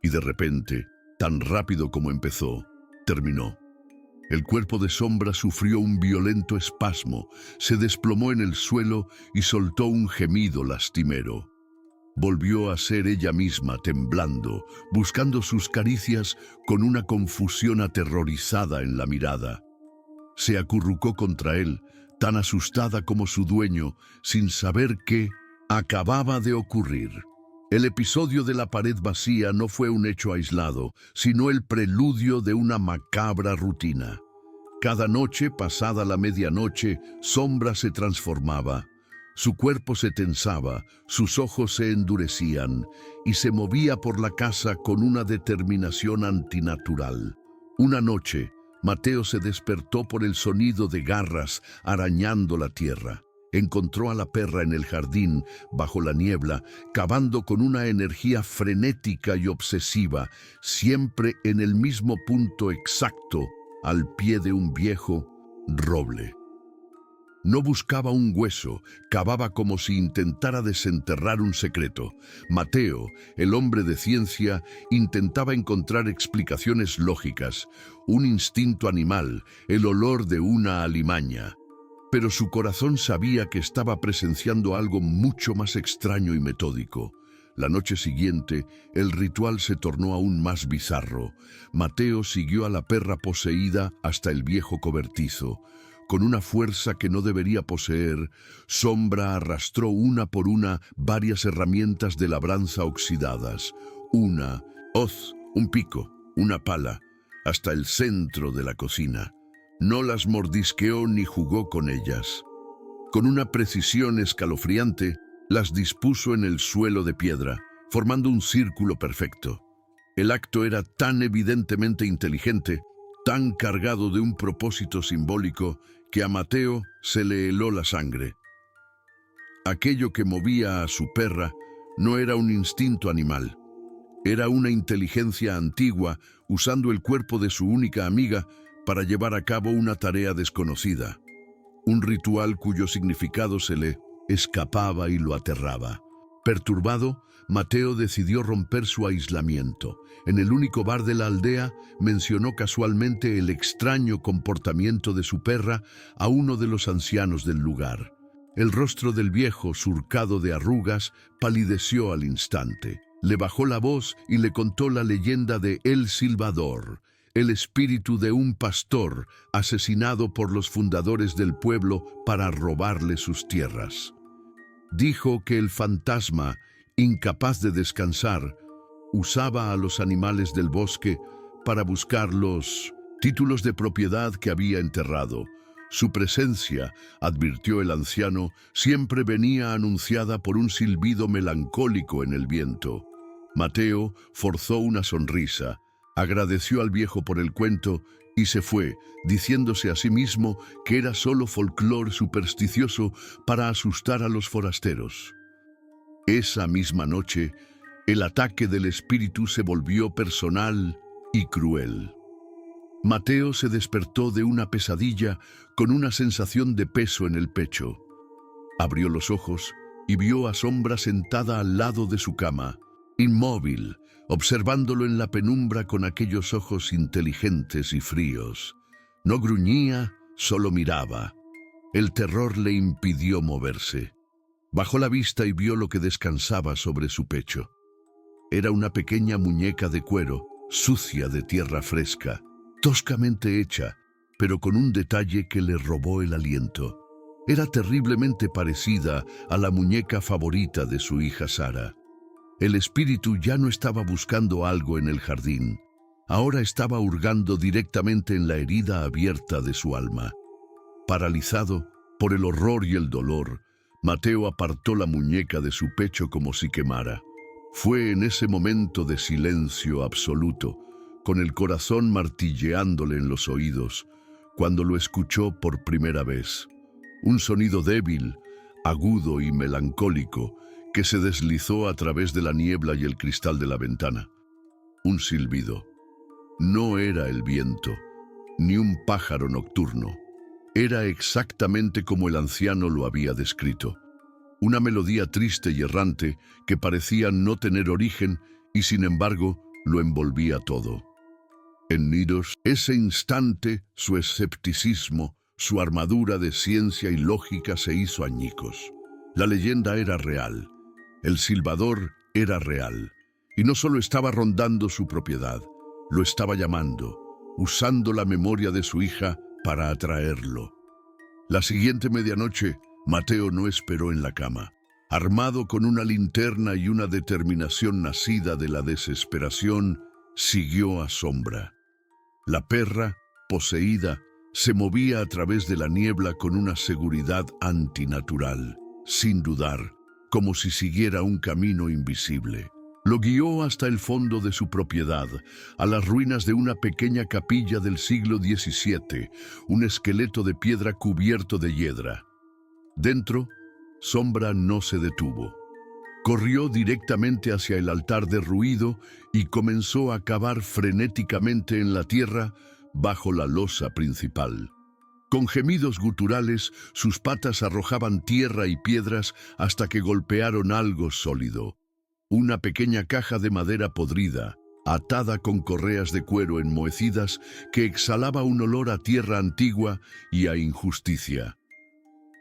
y de repente, tan rápido como empezó, terminó. El cuerpo de Sombra sufrió un violento espasmo, se desplomó en el suelo y soltó un gemido lastimero. Volvió a ser ella misma temblando, buscando sus caricias con una confusión aterrorizada en la mirada. Se acurrucó contra él, tan asustada como su dueño, sin saber qué acababa de ocurrir. El episodio de la pared vacía no fue un hecho aislado, sino el preludio de una macabra rutina. Cada noche, pasada la medianoche, Sombra se transformaba. Su cuerpo se tensaba, sus ojos se endurecían y se movía por la casa con una determinación antinatural. Una noche, Mateo se despertó por el sonido de garras arañando la tierra. Encontró a la perra en el jardín, bajo la niebla, cavando con una energía frenética y obsesiva, siempre en el mismo punto exacto, al pie de un viejo roble. No buscaba un hueso, cavaba como si intentara desenterrar un secreto. Mateo, el hombre de ciencia, intentaba encontrar explicaciones lógicas, un instinto animal, el olor de una alimaña. Pero su corazón sabía que estaba presenciando algo mucho más extraño y metódico. La noche siguiente, el ritual se tornó aún más bizarro. Mateo siguió a la perra poseída hasta el viejo cobertizo. Con una fuerza que no debería poseer, Sombra arrastró una por una varias herramientas de labranza oxidadas. Una hoz, un pico, una pala, hasta el centro de la cocina. No las mordisqueó ni jugó con ellas. Con una precisión escalofriante, las dispuso en el suelo de piedra, formando un círculo perfecto. El acto era tan evidentemente inteligente, tan cargado de un propósito simbólico, que a Mateo se le heló la sangre. Aquello que movía a su perra no era un instinto animal, era una inteligencia antigua usando el cuerpo de su única amiga para llevar a cabo una tarea desconocida, un ritual cuyo significado se le escapaba y lo aterraba. Perturbado, Mateo decidió romper su aislamiento. En el único bar de la aldea, mencionó casualmente el extraño comportamiento de su perra a uno de los ancianos del lugar. El rostro del viejo, surcado de arrugas, palideció al instante. Le bajó la voz y le contó la leyenda de El Silbador, el espíritu de un pastor asesinado por los fundadores del pueblo para robarle sus tierras. Dijo que el fantasma, incapaz de descansar, usaba a los animales del bosque para buscar los títulos de propiedad que había enterrado. Su presencia, advirtió el anciano, siempre venía anunciada por un silbido melancólico en el viento. Mateo forzó una sonrisa, agradeció al viejo por el cuento y se fue, diciéndose a sí mismo que era solo folclore supersticioso para asustar a los forasteros. Esa misma noche, el ataque del espíritu se volvió personal y cruel. Mateo se despertó de una pesadilla con una sensación de peso en el pecho. Abrió los ojos y vio a Sombra sentada al lado de su cama, inmóvil, observándolo en la penumbra con aquellos ojos inteligentes y fríos. No gruñía, solo miraba. El terror le impidió moverse. Bajó la vista y vio lo que descansaba sobre su pecho. Era una pequeña muñeca de cuero, sucia de tierra fresca, toscamente hecha, pero con un detalle que le robó el aliento. Era terriblemente parecida a la muñeca favorita de su hija Sara. El espíritu ya no estaba buscando algo en el jardín. Ahora estaba hurgando directamente en la herida abierta de su alma. Paralizado por el horror y el dolor, Mateo apartó la muñeca de su pecho como si quemara. Fue en ese momento de silencio absoluto, con el corazón martilleándole en los oídos, cuando lo escuchó por primera vez. Un sonido débil, agudo y melancólico, que se deslizó a través de la niebla y el cristal de la ventana. Un silbido. No era el viento, ni un pájaro nocturno. Era exactamente como el anciano lo había descrito. Una melodía triste y errante que parecía no tener origen y sin embargo lo envolvía todo. En Nidos, ese instante, su escepticismo, su armadura de ciencia y lógica se hizo añicos. La leyenda era real. El silbador era real, y no solo estaba rondando su propiedad, lo estaba llamando, usando la memoria de su hija para atraerlo. La siguiente medianoche, Mateo no esperó en la cama. Armado con una linterna y una determinación nacida de la desesperación, siguió a Sombra. La perra, poseída, se movía a través de la niebla con una seguridad antinatural, sin dudar, como si siguiera un camino invisible. Lo guió hasta el fondo de su propiedad, a las ruinas de una pequeña capilla del siglo XVII, un esqueleto de piedra cubierto de hiedra. Dentro, Sombra no se detuvo. Corrió directamente hacia el altar derruido y comenzó a cavar frenéticamente en la tierra bajo la losa principal. Con gemidos guturales, sus patas arrojaban tierra y piedras hasta que golpearon algo sólido. Una pequeña caja de madera podrida, atada con correas de cuero enmohecidas, que exhalaba un olor a tierra antigua y a injusticia.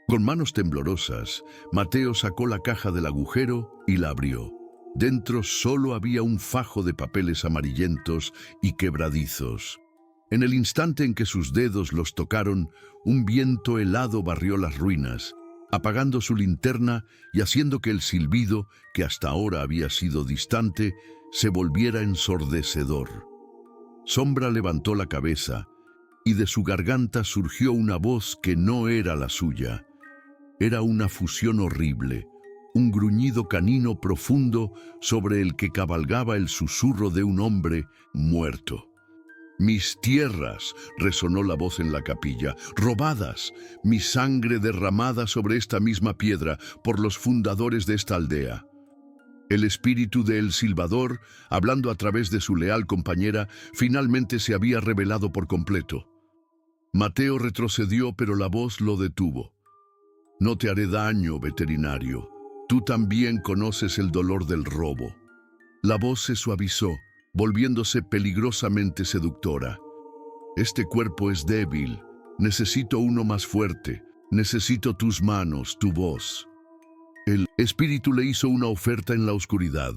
Con manos temblorosas, Mateo sacó la caja del agujero y la abrió. Dentro solo había un fajo de papeles amarillentos y quebradizos. En el instante en que sus dedos los tocaron, un viento helado barrió las ruinas, apagando su linterna y haciendo que el silbido, que hasta ahora había sido distante, se volviera ensordecedor. Sombra levantó la cabeza y de su garganta surgió una voz que no era la suya. Era una fusión horrible, un gruñido canino profundo sobre el que cabalgaba el susurro de un hombre muerto. «Mis tierras», resonó la voz en la capilla, «robadas, mi sangre derramada sobre esta misma piedra por los fundadores de esta aldea». El espíritu de El Silbador, hablando a través de su leal compañera, finalmente se había revelado por completo. Mateo retrocedió, pero la voz lo detuvo. No te haré daño, veterinario. Tú también conoces el dolor del robo. La voz se suavizó, volviéndose peligrosamente seductora. Este cuerpo es débil. Necesito uno más fuerte. Necesito tus manos, tu voz. El espíritu le hizo una oferta en la oscuridad.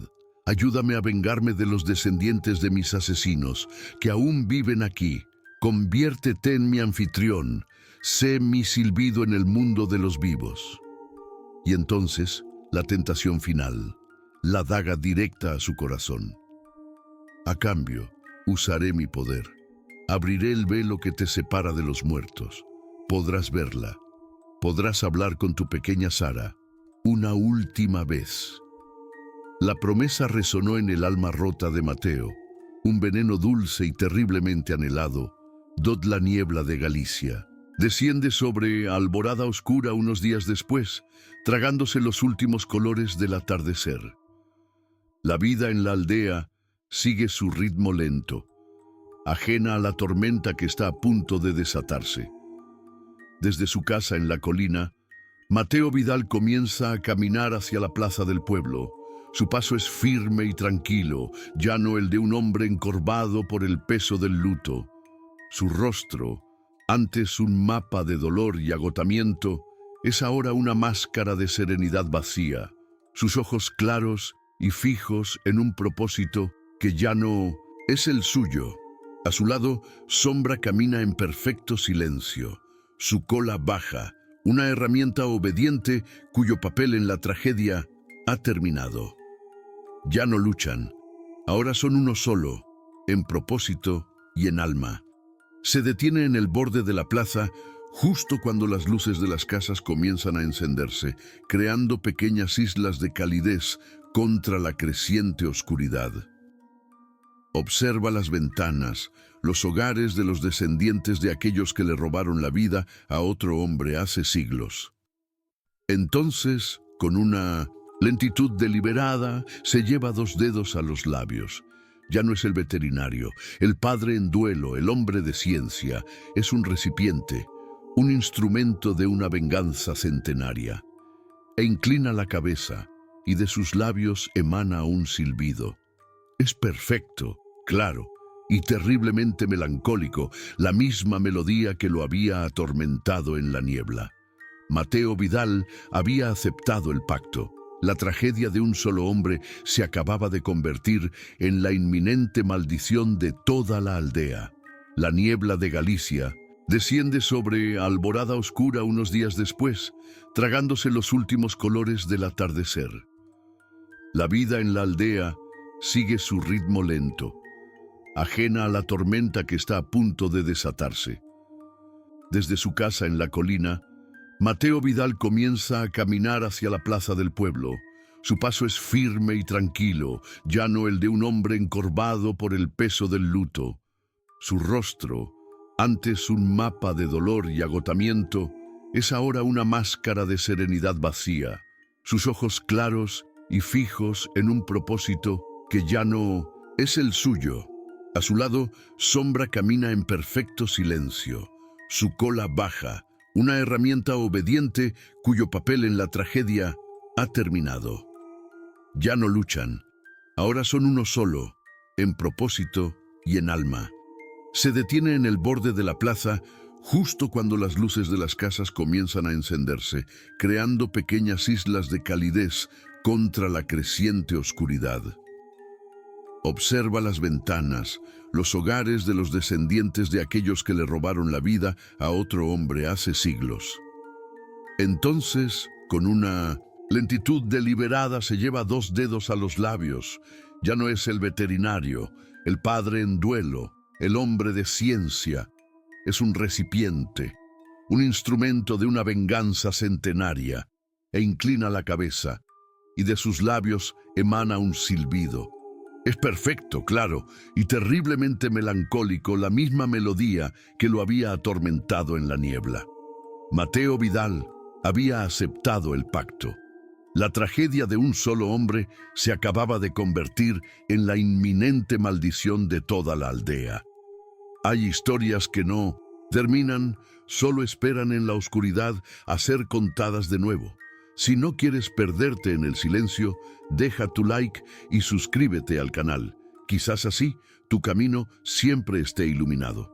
Ayúdame a vengarme de los descendientes de mis asesinos, que aún viven aquí. Conviértete en mi anfitrión. Sé mi silbido en el mundo de los vivos. Y entonces, la tentación final, la daga directa a su corazón. A cambio, usaré mi poder. Abriré el velo que te separa de los muertos. Podrás verla. Podrás hablar con tu pequeña Sara una última vez. La promesa resonó en el alma rota de Mateo, un veneno dulce y terriblemente anhelado. Dod la niebla de Galicia desciende sobre Alborada Oscura unos días después, tragándose los últimos colores del atardecer. La vida en la aldea sigue su ritmo lento, ajena a la tormenta que está a punto de desatarse. Desde su casa en la colina, Mateo Vidal comienza a caminar hacia la plaza del pueblo. Su paso es firme y tranquilo, ya no el de un hombre encorvado por el peso del luto. Su rostro, antes un mapa de dolor y agotamiento, es ahora una máscara de serenidad vacía. Sus ojos claros y fijos en un propósito que ya no es el suyo. A su lado, Sombra camina en perfecto silencio. Su cola baja, una herramienta obediente cuyo papel en la tragedia ha terminado. Ya no luchan, ahora son uno solo, en propósito y en alma. Se detiene en el borde de la plaza justo cuando las luces de las casas comienzan a encenderse, creando pequeñas islas de calidez contra la creciente oscuridad. Observa las ventanas, los hogares de los descendientes de aquellos que le robaron la vida a otro hombre hace siglos. Entonces, con una lentitud deliberada, se lleva 2 dedos a los labios. Ya no es el veterinario, el padre en duelo, el hombre de ciencia. Es un recipiente, un instrumento de una venganza centenaria. E inclina la cabeza, y de sus labios emana un silbido. Es perfecto, claro, y terriblemente melancólico, la misma melodía que lo había atormentado en la niebla. Mateo Vidal había aceptado el pacto. La tragedia de un solo hombre se acababa de convertir en la inminente maldición de toda la aldea. La niebla de Galicia desciende sobre Alborada Oscura unos días después, tragándose los últimos colores del atardecer. La vida en la aldea sigue su ritmo lento, ajena a la tormenta que está a punto de desatarse. Desde su casa en la colina, Mateo Vidal comienza a caminar hacia la plaza del pueblo. Su paso es firme y tranquilo, ya no el de un hombre encorvado por el peso del luto. Su rostro, antes un mapa de dolor y agotamiento, es ahora una máscara de serenidad vacía. Sus ojos claros y fijos en un propósito que ya no es el suyo. A su lado, Sombra camina en perfecto silencio. Su cola baja, una herramienta obediente cuyo papel en la tragedia ha terminado. Ya no luchan, ahora son uno solo, en propósito y en alma. Se detiene en el borde de la plaza justo cuando las luces de las casas comienzan a encenderse, creando pequeñas islas de calidez contra la creciente oscuridad. Observa las ventanas, los hogares de los descendientes de aquellos que le robaron la vida a otro hombre hace siglos. Entonces, con una lentitud deliberada, se lleva 2 dedos a los labios. Ya no es el veterinario, el padre en duelo, el hombre de ciencia. Es un recipiente, un instrumento de una venganza centenaria, e inclina la cabeza, y de sus labios emana un silbido. Es perfecto, claro, y terriblemente melancólico, la misma melodía que lo había atormentado en la niebla. Mateo Vidal había aceptado el pacto. La tragedia de un solo hombre se acababa de convertir en la inminente maldición de toda la aldea. Hay historias que no Terminan, solo esperan en la oscuridad a ser contadas de nuevo. Si no quieres perderte en el silencio, deja tu like y suscríbete al canal. Quizás así tu camino siempre esté iluminado.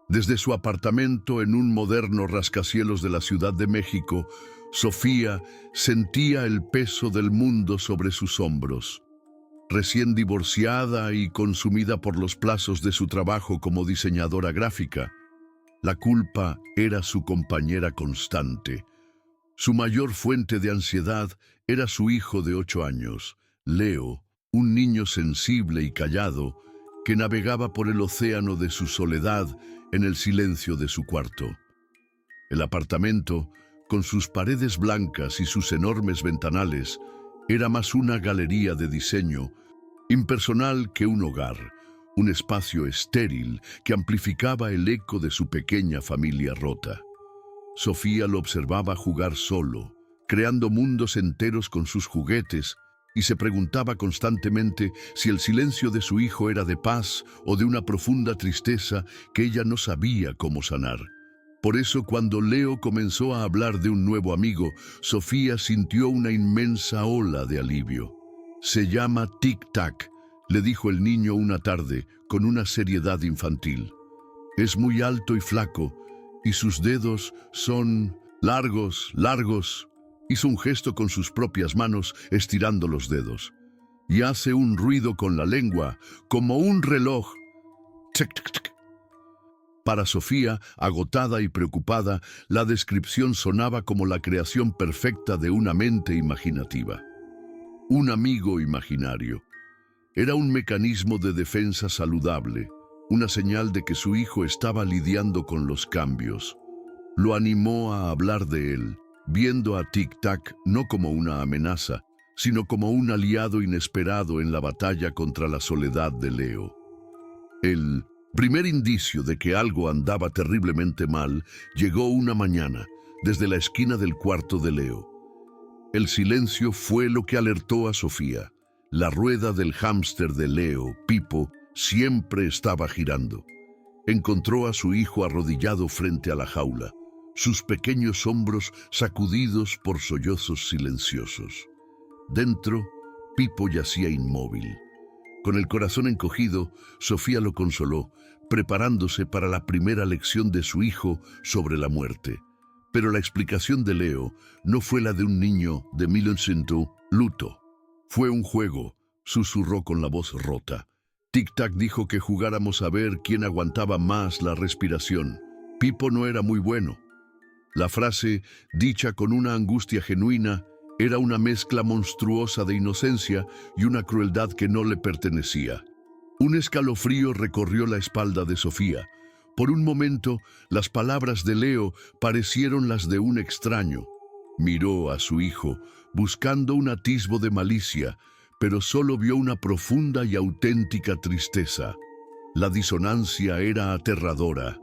Desde su apartamento en un moderno rascacielos de la Ciudad de México, Sofía sentía el peso del mundo sobre sus hombros. Recién divorciada y consumida por los plazos de su trabajo como diseñadora gráfica, la culpa era su compañera constante. Su mayor fuente de ansiedad era su hijo de 8 años, Leo, un niño sensible y callado que navegaba por el océano de su soledad en el silencio de su cuarto. El apartamento, con sus paredes blancas y sus enormes ventanales, era más una galería de diseño, impersonal que un hogar, un espacio estéril que amplificaba el eco de su pequeña familia rota. Sofía lo observaba jugar solo, creando mundos enteros con sus juguetes, y se preguntaba constantemente si el silencio de su hijo era de paz o de una profunda tristeza que ella no sabía cómo sanar. Por eso, cuando Leo comenzó a hablar de un nuevo amigo, Sofía sintió una inmensa ola de alivio. «Se llama Tic Tac», le dijo el niño una tarde, con una seriedad infantil. «Es muy alto y flaco, y sus dedos son largos. Hizo un gesto con sus propias manos, estirando los dedos. «Y hace un ruido con la lengua, como un reloj. Tic, tic, tic». Para Sofía, agotada y preocupada, la descripción sonaba como la creación perfecta de una mente imaginativa. Un amigo imaginario. Era un mecanismo de defensa saludable, una señal de que su hijo estaba lidiando con los cambios. Lo animó a hablar de él, viendo a Tic Tac no como una amenaza, sino como un aliado inesperado en la batalla contra la soledad de Leo. El primer indicio de que algo andaba terriblemente mal llegó una mañana, desde la esquina del cuarto de Leo. El silencio fue lo que alertó a Sofía. La rueda del hámster de Leo, Pipo, siempre estaba girando. Encontró a su hijo arrodillado frente a la jaula, sus pequeños hombros sacudidos por sollozos silenciosos. Dentro, Pipo yacía inmóvil. Con el corazón encogido, Sofía lo consoló, preparándose para la primera lección de su hijo sobre la muerte. Pero la explicación de Leo no fue la de un niño de 1900 luto. «Fue un juego», susurró con la voz rota. Tic Tac dijo que jugáramos a ver quién aguantaba más la respiración. Pipo no era muy bueno. La frase, dicha con una angustia genuina, era una mezcla monstruosa de inocencia y una crueldad que no le pertenecía. Un escalofrío recorrió la espalda de Sofía. Por un momento, las palabras de Leo parecieron las de un extraño. Miró a su hijo, buscando un atisbo de malicia, pero solo vio una profunda y auténtica tristeza. La disonancia era aterradora.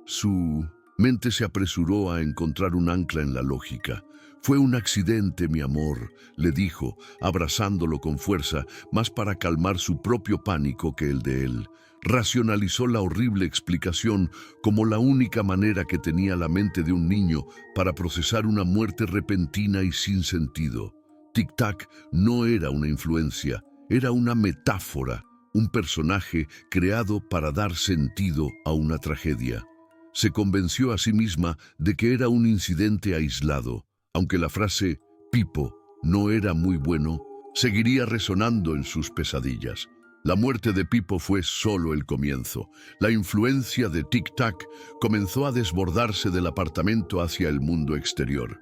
Su mente se apresuró a encontrar un ancla en la lógica. «Fue un accidente, mi amor», le dijo, abrazándolo con fuerza, más para calmar su propio pánico que el de él. Racionalizó la horrible explicación como la única manera que tenía la mente de un niño para procesar una muerte repentina y sin sentido. Tic Tac no era una influencia, era una metáfora, un personaje creado para dar sentido a una tragedia. Se convenció a sí misma de que era un incidente aislado. Aunque la frase «Pipo no era muy bueno», seguiría resonando en sus pesadillas. La muerte de Pipo fue solo el comienzo. La influencia de Tic Tac comenzó a desbordarse del apartamento hacia el mundo exterior.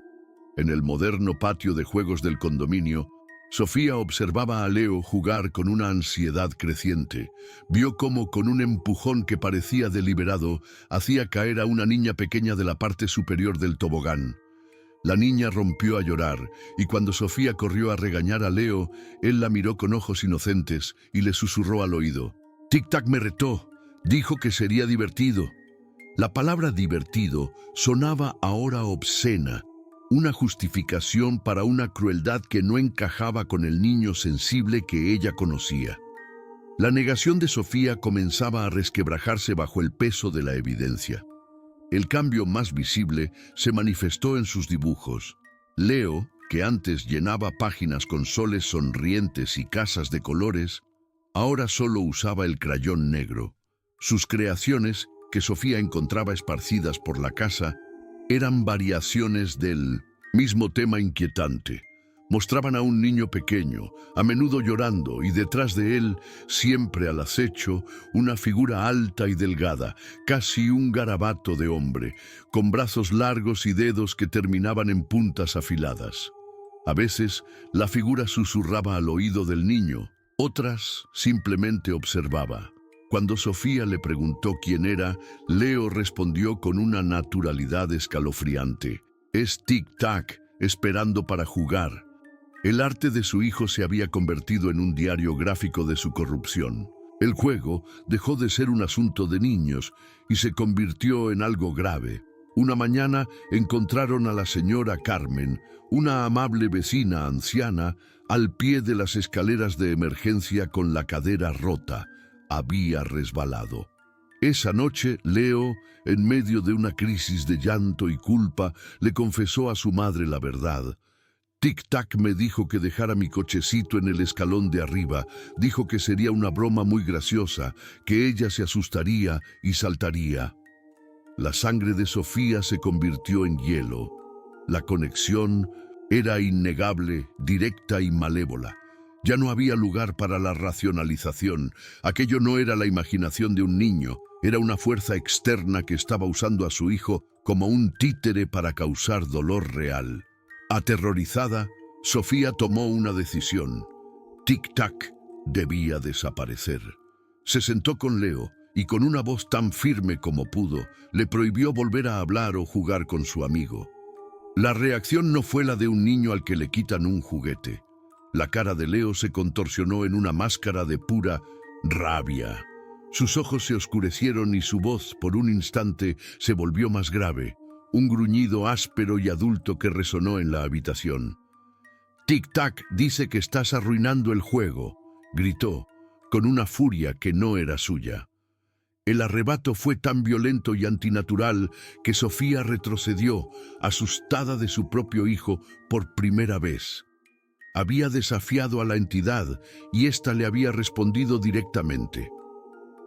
En el moderno patio de juegos del condominio, Sofía observaba a Leo jugar con una ansiedad creciente. Vio cómo, con un empujón que parecía deliberado, hacía caer a una niña pequeña de la parte superior del tobogán. La niña rompió a llorar, y cuando Sofía corrió a regañar a Leo, él la miró con ojos inocentes y le susurró al oído. «Tic Tac me retó, dijo que sería divertido». La palabra divertido sonaba ahora obscena, una justificación para una crueldad que no encajaba con el niño sensible que ella conocía. La negación de Sofía comenzaba a resquebrajarse bajo el peso de la evidencia. El cambio más visible se manifestó en sus dibujos. Leo, que antes llenaba páginas con soles sonrientes y casas de colores, ahora solo usaba el crayón negro. Sus creaciones, que Sofía encontraba esparcidas por la casa, eran variaciones del mismo tema inquietante. Mostraban a un niño pequeño, a menudo llorando, y detrás de él, siempre al acecho, una figura alta y delgada, casi un garabato de hombre, con brazos largos y dedos que terminaban en puntas afiladas. A veces, la figura susurraba al oído del niño, otras simplemente observaba. Cuando Sofía le preguntó quién era, Leo respondió con una naturalidad escalofriante. «Es Tic-Tac, esperando para jugar». El arte de su hijo se había convertido en un diario gráfico de su corrupción. El juego dejó de ser un asunto de niños y se convirtió en algo grave. Una mañana encontraron a la señora Carmen, una amable vecina anciana, al pie de las escaleras de emergencia con la cadera rota. Había resbalado. Esa noche, Leo, en medio de una crisis de llanto y culpa, le confesó a su madre la verdad. Tic-Tac me dijo que dejara mi cochecito en el escalón de arriba. Dijo que sería una broma muy graciosa, que ella se asustaría y saltaría. La sangre de Sofía se convirtió en hielo. La conexión era innegable, directa y malévola. Ya no había lugar para la racionalización. Aquello no era la imaginación de un niño, era una fuerza externa que estaba usando a su hijo como un títere para causar dolor real. Aterrorizada, Sofía tomó una decisión. Tic-Tac debía desaparecer. Se sentó con Leo y con una voz tan firme como pudo, le prohibió volver a hablar o jugar con su amigo. La reacción no fue la de un niño al que le quitan un juguete. La cara de Leo se contorsionó en una máscara de pura rabia. Sus ojos se oscurecieron y su voz, por un instante, se volvió más grave. Un gruñido áspero y adulto que resonó en la habitación. «Tic-Tac dice que estás arruinando el juego», gritó, con una furia que no era suya. El arrebato fue tan violento y antinatural que Sofía retrocedió, asustada de su propio hijo por primera vez. Había desafiado a la entidad y ésta le había respondido directamente.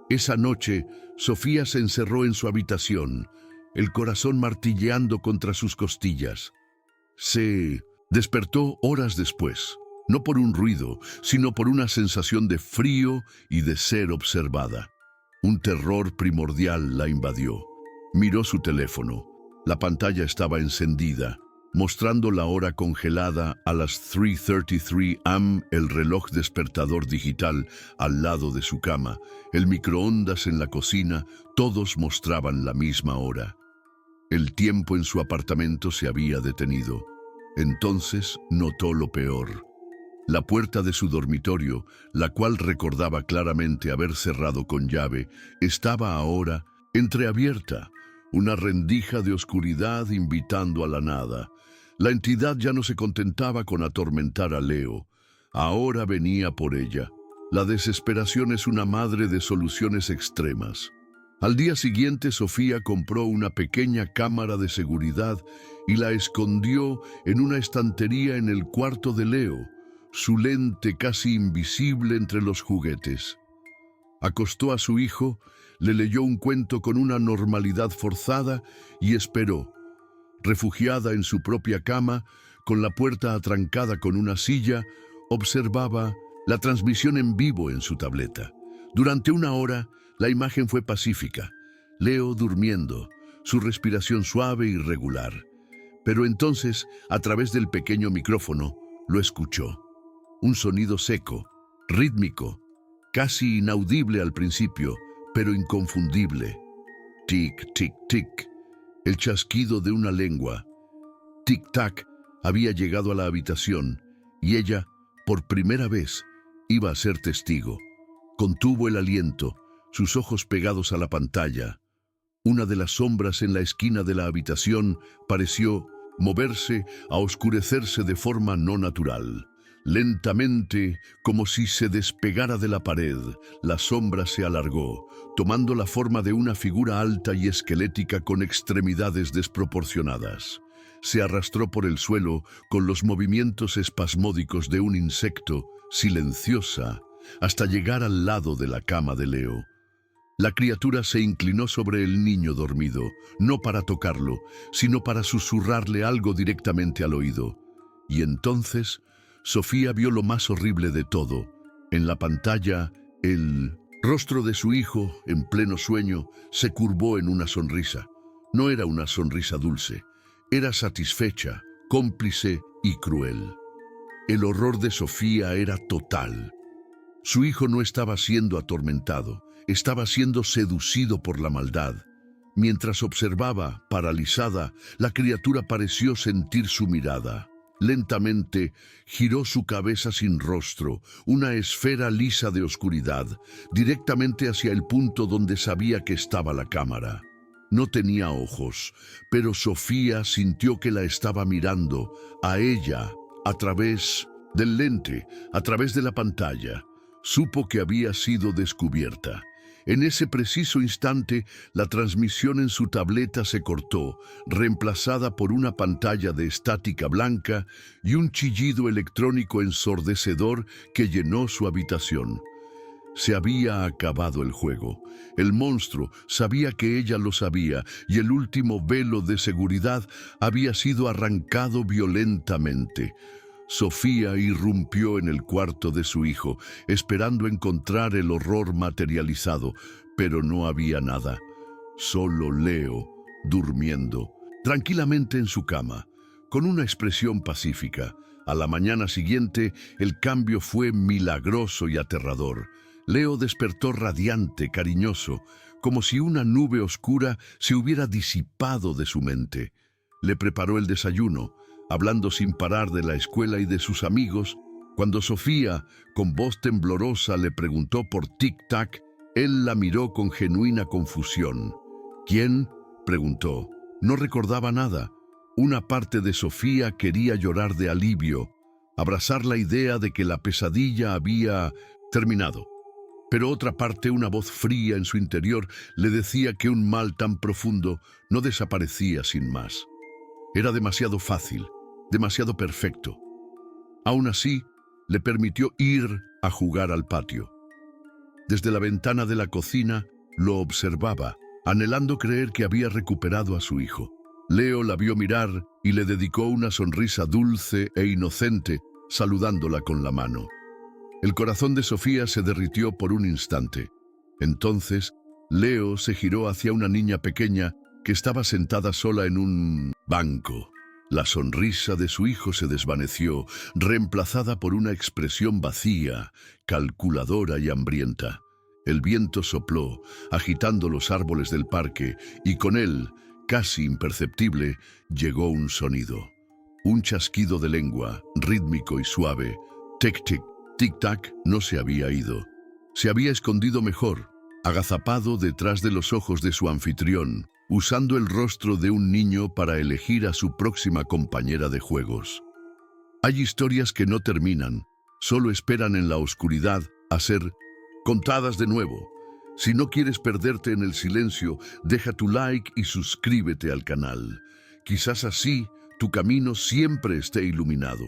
Esa noche, Sofía se encerró en su habitación, el corazón martilleando contra sus costillas. Se despertó horas después, no por un ruido, sino por una sensación de frío y de ser observada. Un terror primordial la invadió. Miró su teléfono. La pantalla estaba encendida, mostrando la hora congelada a las 3:33 am, el reloj despertador digital al lado de su cama, el microondas en la cocina, todos mostraban la misma hora. El tiempo en su apartamento se había detenido. Entonces notó lo peor. La puerta de su dormitorio, la cual recordaba claramente haber cerrado con llave, estaba ahora entreabierta, una rendija de oscuridad invitando a la nada. La entidad ya no se contentaba con atormentar a Leo. Ahora venía por ella. La desesperación es una madre de soluciones extremas. Al día siguiente, Sofía compró una pequeña cámara de seguridad y la escondió en una estantería en el cuarto de Leo, su lente casi invisible entre los juguetes. Acostó a su hijo, le leyó un cuento con una normalidad forzada y esperó. Refugiada en su propia cama, con la puerta atrancada con una silla, observaba la transmisión en vivo en su tableta. Durante una hora, la imagen fue pacífica, Leo durmiendo, su respiración suave y regular. Pero entonces, a través del pequeño micrófono, lo escuchó. Un sonido seco, rítmico, casi inaudible al principio, pero inconfundible. Tic, tic, tic. El chasquido de una lengua. Tic-Tac había llegado a la habitación y ella, por primera vez, iba a ser testigo. Contuvo el aliento, sus ojos pegados a la pantalla. Una de las sombras en la esquina de la habitación pareció moverse, a oscurecerse de forma no natural. Lentamente, como si se despegara de la pared, la sombra se alargó, tomando la forma de una figura alta y esquelética con extremidades desproporcionadas. Se arrastró por el suelo con los movimientos espasmódicos de un insecto, silenciosa, hasta llegar al lado de la cama de Leo. La criatura se inclinó sobre el niño dormido, no para tocarlo, sino para susurrarle algo directamente al oído. Y entonces, Sofía vio lo más horrible de todo. En la pantalla, el rostro de su hijo, en pleno sueño, se curvó en una sonrisa. No era una sonrisa dulce, era satisfecha, cómplice y cruel. El horror de Sofía era total. Su hijo no estaba siendo atormentado, estaba siendo seducido por la maldad. Mientras observaba, paralizada, la criatura pareció sentir su mirada. Lentamente giró su cabeza sin rostro, una esfera lisa de oscuridad, directamente hacia el punto donde sabía que estaba la cámara. No tenía ojos, pero Sofía sintió que la estaba mirando, a ella, a través del lente, a través de la pantalla. Supo que había sido descubierta. En ese preciso instante, la transmisión en su tableta se cortó, reemplazada por una pantalla de estática blanca y un chillido electrónico ensordecedor que llenó su habitación. Se había acabado el juego. El monstruo sabía que ella lo sabía y el último velo de seguridad había sido arrancado violentamente. Sofía irrumpió en el cuarto de su hijo, esperando encontrar el horror materializado, pero no había nada. Solo Leo, durmiendo, tranquilamente en su cama, con una expresión pacífica. A la mañana siguiente, el cambio fue milagroso y aterrador. Leo despertó radiante, cariñoso, como si una nube oscura se hubiera disipado de su mente. Le preparó el desayuno, hablando sin parar de la escuela y de sus amigos. Cuando Sofía, con voz temblorosa, le preguntó por Tic-Tac, él la miró con genuina confusión. ¿Quién?, preguntó. No recordaba nada. Una parte de Sofía quería llorar de alivio, abrazar la idea de que la pesadilla había terminado. Pero otra parte, una voz fría en su interior, le decía que un mal tan profundo no desaparecía sin más. Era demasiado fácil, demasiado perfecto. Aún así, le permitió ir a jugar al patio. Desde la ventana de la cocina lo observaba, anhelando creer que había recuperado a su hijo. Leo la vio mirar y le dedicó una sonrisa dulce e inocente, saludándola con la mano. El corazón de Sofía se derritió por un instante. Entonces, Leo se giró hacia una niña pequeña que estaba sentada sola en un banco. La sonrisa de su hijo se desvaneció, reemplazada por una expresión vacía, calculadora y hambrienta. El viento sopló, agitando los árboles del parque, y con él, casi imperceptible, llegó un sonido. Un chasquido de lengua, rítmico y suave. Tic-tic, tic-tac, no se había ido. Se había escondido mejor, agazapado detrás de los ojos de su anfitrión, usando el rostro de un niño para elegir a su próxima compañera de juegos. Hay historias que no terminan, solo esperan en la oscuridad a ser contadas de nuevo. Si no quieres perderte en el silencio, deja tu like y suscríbete al canal. Quizás así tu camino siempre esté iluminado.